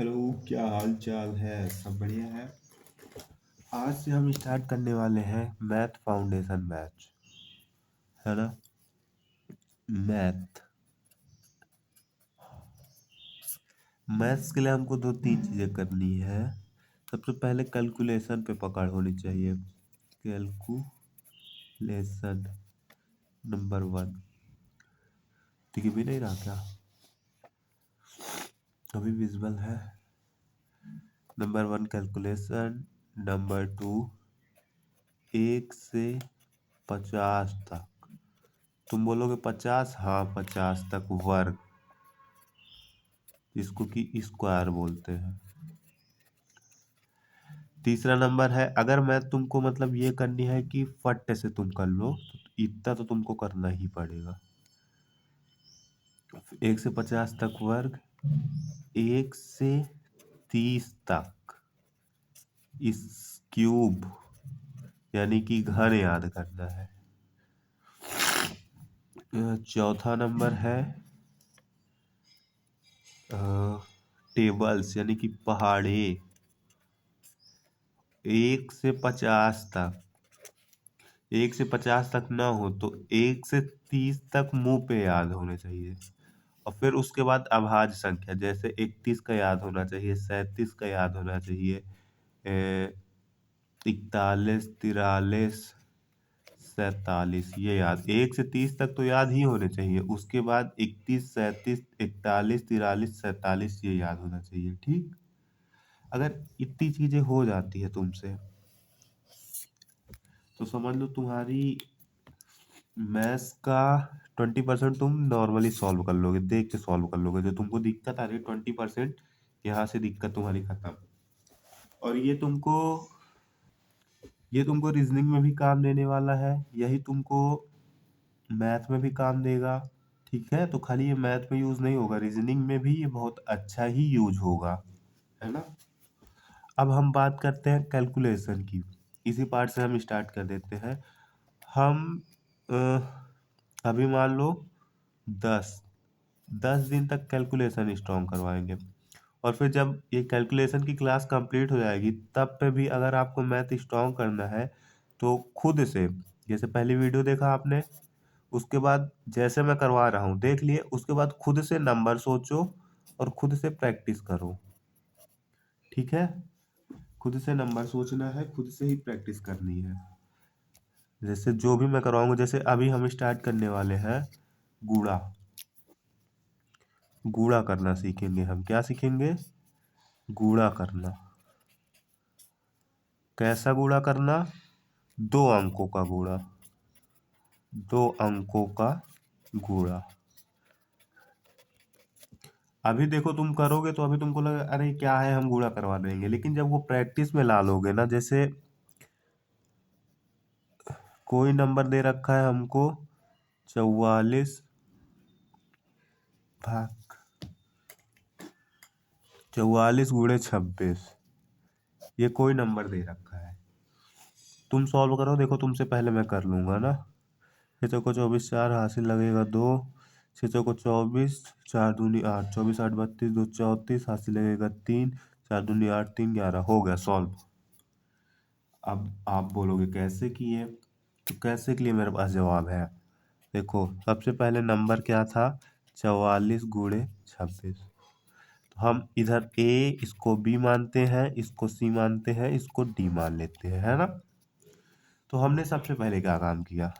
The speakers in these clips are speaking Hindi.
हेलो, क्या हाल चाल है? सब बढ़िया है। आज से हम स्टार्ट करने वाले हैं मैथ फाउंडेशन बैच, है ना। मैथ मैथ्स के लिए हमको दो तीन चीज़ें करनी है। सबसे पहले कैलकुलेशन पे पकड़ होनी चाहिए। कैलकुलेशन नंबर 1 दिख भी नहीं रहा क्या? अभी विजिबल है। Number 1 calculation. नंबर 2 1 से 50 तक। तुम बोलोगे 50, हाँ 50 तक वर्ग, जिसको कि स्क्वायर बोलते हैं। तीसरा नंबर है, अगर मैं तुमको मतलब ये करनी है कि फट से तुम कर लो तो इतना तो तुमको करना ही पड़ेगा। 1 से 50 तक वर्ग, 1 से 30 तक इस क्यूब यानी कि घन याद करना है। चौथा नंबर है टेबल्स यानी कि पहाड़े। 1 से 50 तक, 1 से 50 तक ना हो तो 1 से 30 तक मुंह पे याद होने चाहिए। और फिर उसके बाद अभाज्य संख्या, जैसे 31 का याद होना चाहिए, 37 का याद होना चाहिए, 41, 43, 47, ये याद 1 से 30 तक तो याद ही होने चाहिए। उसके बाद 31, 37, 41, 43, 47 ये याद होना चाहिए। ठीक, अगर इतनी चीजें हो जाती है तुमसे तो समझ लो तुम्हारी मैथ्स का 20% तुम नॉर्मली सॉल्व कर लोगे, देख के सॉल्व कर लोगे। जो तुमको दिक्कत आ रही है 20%, यहाँ से दिक्कत तुम्हारी खत्म। और ये तुमको रीजनिंग में भी काम देने वाला है, यही तुमको मैथ में भी काम देगा। ठीक है, तो खाली ये मैथ में यूज नहीं होगा, रीजनिंग में भी ये बहुत अच्छा ही यूज होगा, है ना। अब हम बात करते हैं कैलकुलेशन की। इसी पार्ट से हम स्टार्ट कर देते हैं। हम अ, अभी मान लो 10 10 दिन तक कैलकुलेशन स्ट्रॉन्ग करवाएंगे। और फिर जब ये कैलकुलेशन की क्लास कंप्लीट हो जाएगी तब पे भी अगर आपको मैथ स्ट्रॉन्ग करना है तो खुद से, जैसे पहली वीडियो देखा आपने, उसके बाद जैसे मैं करवा रहा हूँ देख लिए, उसके बाद खुद से नंबर सोचो और खुद से प्रैक्टिस करो। ठीक है, खुद से नंबर सोचना है, खुद से ही प्रैक्टिस करनी है। जैसे जो भी मैं करवाऊंगा, जैसे अभी हम स्टार्ट करने वाले हैं गुणा। गुणा करना सीखेंगे हम। क्या सीखेंगे? गुणा करना। कैसा गुणा करना? 2 अंकों का गुणा। 2 अंकों का गुणा। अभी देखो तुम करोगे तो अभी तुमको लगा अरे क्या है, हम गुणा करवा देंगे, लेकिन जब वो प्रैक्टिस में ला लोगे ना, जैसे कोई नंबर दे रखा है हमको 44 भाग 44 गुणे 26, ये कोई नंबर दे रखा है। तुम सॉल्व करो, देखो तुमसे पहले मैं कर लूंगा ना। 6 चौको 24, 4 हासिल लगेगा 2, 6 चौको 24, 4 दूनी 8, 24 8 32, 2 34, हासिल लगेगा 3, 4 दूनी 8, 3 11, हो गया सॉल्व। अब आप बोलोगे कैसे किए, तो कैसे के लिए मेरे पास जवाब है। देखो सबसे पहले नंबर क्या था? 44 गुणे 26। तो हम इधर ए इसको बी मानते हैं, इसको सी मानते हैं, इसको डी मान लेते हैं, है ना। तो हमने सबसे पहले क्या काम किया,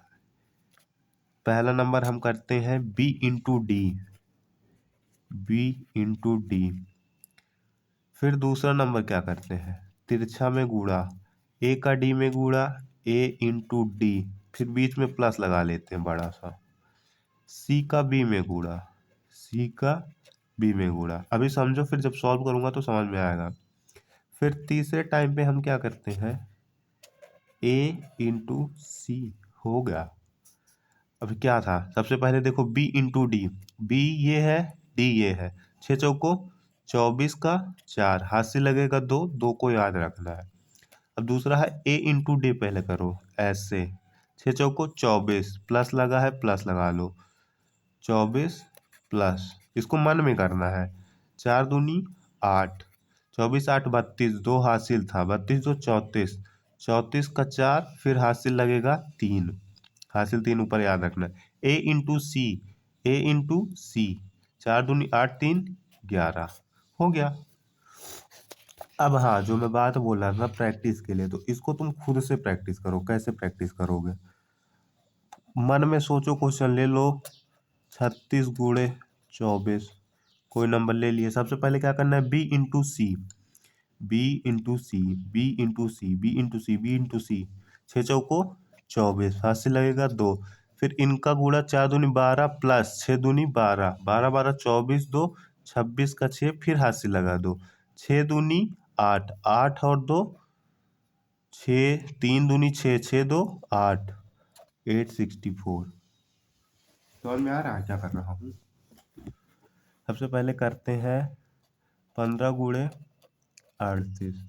पहला नंबर हम करते हैं B into D. B into D. फिर दूसरा नंबर क्या करते हैं, तिरछा में गुणा, ए का डी में गुणा, ए इंटू डी, फिर बीच में प्लस लगा लेते हैं बड़ा सा। सी का बी में गुणा, सी का बी में गुणा। अभी समझो, फिर जब सॉल्व करूंगा तो समझ में आएगा। फिर तीसरे टाइम पे हम क्या करते हैं, ए इंटू सी, हो गया। अभी क्या था, सबसे पहले देखो बी इंटू डी, बी ये है, डी ये है। 6 चौको 24 का 4, हाथ से लगेगा 2, 2 को याद रखना है। अब दूसरा है ए इंटू डी, पहले करो ऐसे, 6 चौको 24, प्लस लगा है प्लस लगा लो, 24 प्लस, इसको मन में करना है, 4 दूनी 8, 24 8 32, 2 हासिल था, 32 2 34, 34 का 4, फिर हासिल लगेगा 3, हासिल 3 ऊपर याद रखना। ए इंटू सी, ए इंटू सी, 4 दूनी 8 3 11 हो गया। अब हाँ, जो मैं बात बोल रहा था प्रैक्टिस के लिए, तो इसको तुम खुद से प्रैक्टिस करो। कैसे प्रैक्टिस करोगे? मन में सोचो, क्वेश्चन ले लो। 36 गुणे 24, कोई नंबर ले लिए। सबसे पहले क्या करना है? बी इंटू सी, बी इंटू सी, बी इंटू सी, बी इंटू सी, बी इंटू सी। 6 चौको 24, हाथ से लगेगा 2। फिर इनका गुणा 4 दूनी 12 प्लस 6 दूनी 12, 12 12 24 2 26 का 6, फिर हाथ से लगा 2, 6 दूनी 8, 8 और 2 6, 3 दूनी 6, 6 2 8, 864। समझ में आ रहा है क्या कर रहा हूँ? सबसे पहले करते हैं 15 गुणे 38।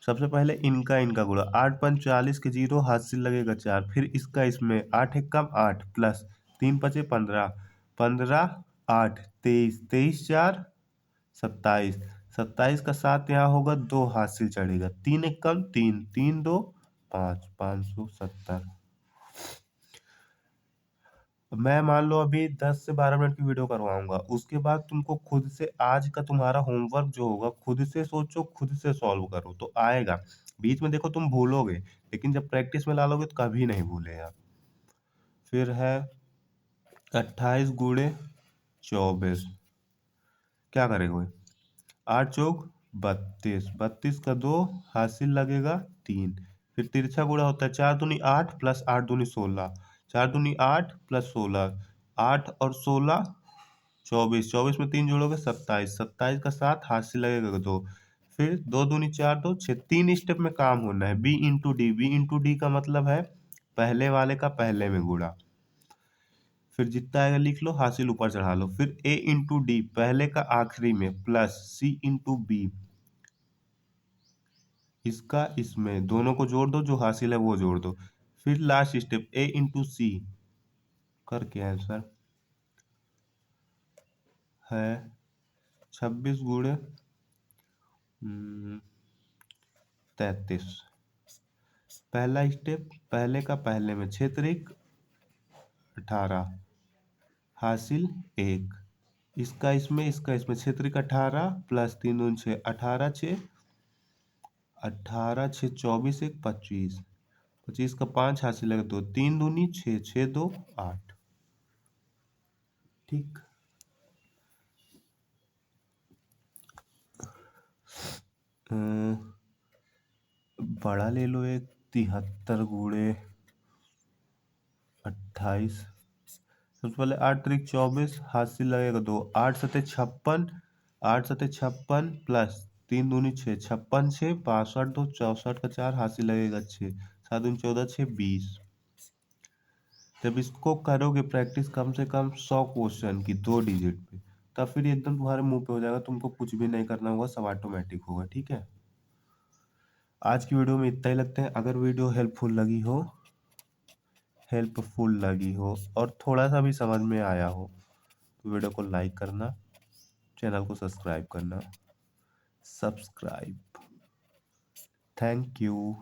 सबसे पहले इनका इनका गुणा, 8 5 40 के 0, हाथ से लगेगा 4, फिर इसका इसमें 8 एक कम 8 प्लस 3 5 15, 15 8 23, 23 4 27, 27 का 7 यहाँ होगा, 2 हाथ से चढ़ेगा, 3 एक कम 3, 3 2 5, 570। मैं मान लो अभी 10 से 12 मिनट की वीडियो करवाऊंगा, उसके बाद तुमको खुद से आज का तुम्हारा होमवर्क जो होगा खुद से सोचो, खुद से सॉल्व करो तो आएगा। बीच में देखो तुम भूलोगे, लेकिन जब प्रैक्टिस में ला लोगे तो कभी नहीं भूलेगा। फिर है 28 गुणे 24, क्या करेंगे? 8 चौक 32, 32 का 2, हासिल लगेगा 3। फिर तिरछा गुणा होता है, 4 दूनी 8 प्लस 8 दूनी 16, 4 दूनी 8 प्लस 16, 8 और 16 24, 24 में 3 जोड़ोगे 27, 27 का 7, हाथ से लगेगा 2। फिर 2 दूनी 4 2 6, 3 स्टेप में काम होना है। B into D, B into D का मतलब है पहले वाले का पहले में गुणा। फिर जितना आएगा लिख लो, हासिल ऊपर चढ़ा लो। फिर ए इंटू डी, पहले का आखिरी में, प्लस सी इंटू बी, इसका इसमें, दोनों को जोड़ दो, जो हासिल है वो जोड़ दो। फिर लास्ट स्टेप ए इंटू सी करके आंसर है 26 गुणे 33। पहला स्टेप, पहले का पहले में, क्षेत्रिक 18, हासिल 1, इसका इसमें, इसका इसमें, क्षेत्रिक 18 प्लस 3 दूनी 6, 18 6, 18 6 24 1 25, 25 का 5, हासिल लगे 2, 3 दूनी 6, 6 2 8। ठीक। बड़ा ले लो एक, 73 गुणे 28। सबसे पहले 8 त्रिक 24, हासिल लगेगा 2, 8 सते 56, 8 सते 56 प्लस 3 दूनी 6, 56 6 62 2 64 का 4, हासिल लगेगा 6, 7 दूनी 14 6 20। जब इसको करोगे प्रैक्टिस कम से कम 100 क्वेश्चन की 2 डिजिट पे, तब फिर एकदम तुम्हारे मुंह पे हो जाएगा, तुमको कुछ भी नहीं करना होगा, सब ऑटोमेटिक होगा। ठीक है, आज की वीडियो में इतना ही लगता है। अगर वीडियो हेल्पफुल लगी हो और थोड़ा सा भी समझ में आया हो तो वीडियो को लाइक करना, चैनल को सब्सक्राइब करना। Thank you.